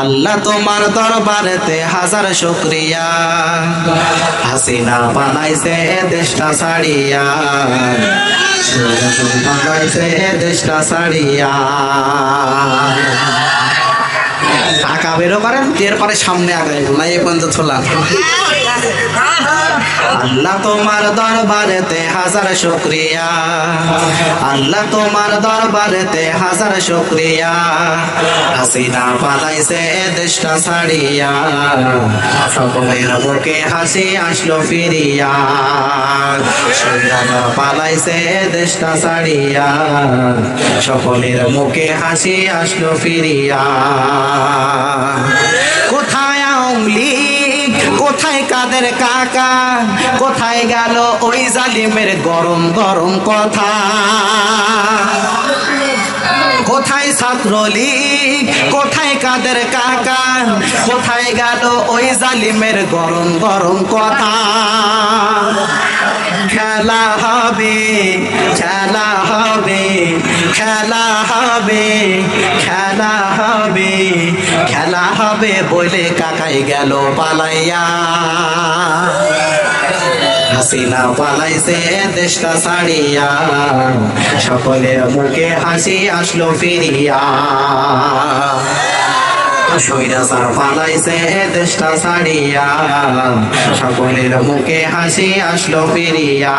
আল্লাহ তোমার দরবারেতে হাজার শুকরিয়া, হাসিনা বানাইছে দেশটা ছাড়িয়া, বানাইছে দেশটা ছাড়িয়া। টাকা বেরো করেন এরপরে সামনে আগাই না, এই পর্যন্ত চলান। আল্লাহ তোমার দরবারেতে হাজার শুকরিয়া, আল্লাহ তোমার দরবারেতে হাজার শুকরিয়া, হাসিনা পালাইছে দেশটা ছাড়িয়া, সকলের মুখে হাসি আসলো ফিরিয়া, পালাইছে দেশটা ছাড়িয়া, সকলের মুখে হাসি আসলো ফিরিয়া। কোথায় আওয়ামী লীগ, কোথায় কাদের কাকা, কোথায় গেল ওই জালিমের গরম গরম কথা, কোথায় ছাত্রলীগ, কোথায় কাদের কাকা, কোথায় গেল ওই জালিমের গরম গরম কথা। খেলা হবে, খেলা হবে, খেলা হবে, খেলা হবে, খেলা হবে বলে কাকাই গেল পালাইয়া, হাসিনা পালাইছে দেশটা ছাড়িয়া, সকলের মুখে হাসি আসলো ফিরিয়া, স্বৈরাচার পালাইছে দেশটা ছাড়িয়া, সকলের মুখে হাসি আসলো ফিরিয়া।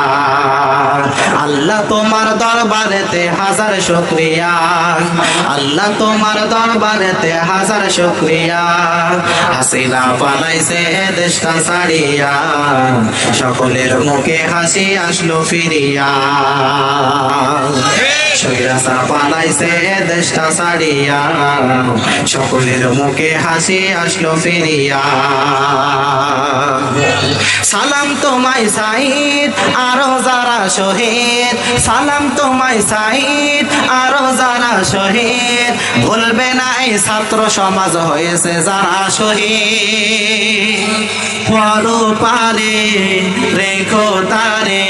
আল্লাহ তোমার দরবারেতে হাজার শুকরিয়া, আল্লাহ তোমার দরবারেতে হাজার শুকরিয়া, হাসিনা পালাইছে দেশটা ছাড়িয়া, সকলের মুখে হাসি আসলো ফিরিয়া, স্বৈরাচার পালাইছে দেশটা ছাড়িয়া, সকলের মুখে হাসি আসলো ফিরিয়া। সালাম তোমায় সাইদ আরো যারা শহীদ, সালাম তোমায় সাইদ আরো যারা শহীদ, ভুলবে না এই ছাত্র সমাজ হয়েছে যারা শহীদ। পরপারে রেখো তারে,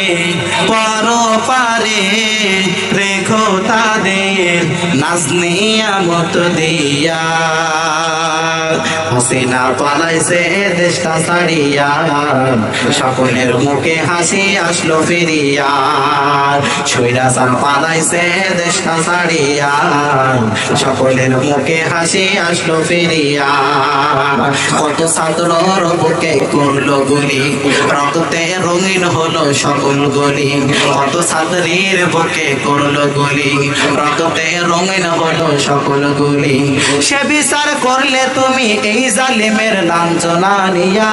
পরপারে রেখো তাদের নাজনিয়ামত দিয়া, হাসিনা পালাইছে দেশটা ছাড়িয়া, সকলের মুখে হাসি আসলো ফিরিয়া, স্বৈরাচার পালাইছে দেশটা ছাড়িয়া, সকলের মুখে হাসি আসলো ফিরিয়া। কত ছাত্রর বুকে করলো গুলি, রক্তে রঙিন হলো সকল গলি, কত ছাত্রীর বুকে করলো গুলি, রক্তে রঙিন হলো সকল গুলি। সে বিচার করলে তুমি এই জালিমের লাঞ্ছনা নিয়া,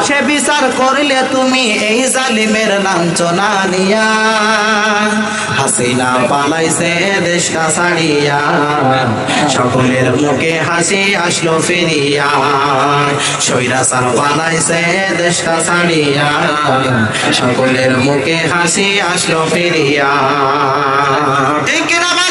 সে বিচার করলে তুমি এই জালিমের লাঞ্ছনা নিয়া, হাসিনা পালাইছে দেশটা ছাড়িয়া, সকলের মুখে হাসি আসলো ফিরিয়া, স্বৈরাচার পালাইছে দেশটা ছাড়িয়া, সকলের মুখে হাসি আসলো ফিরিয়া। ঠিক না?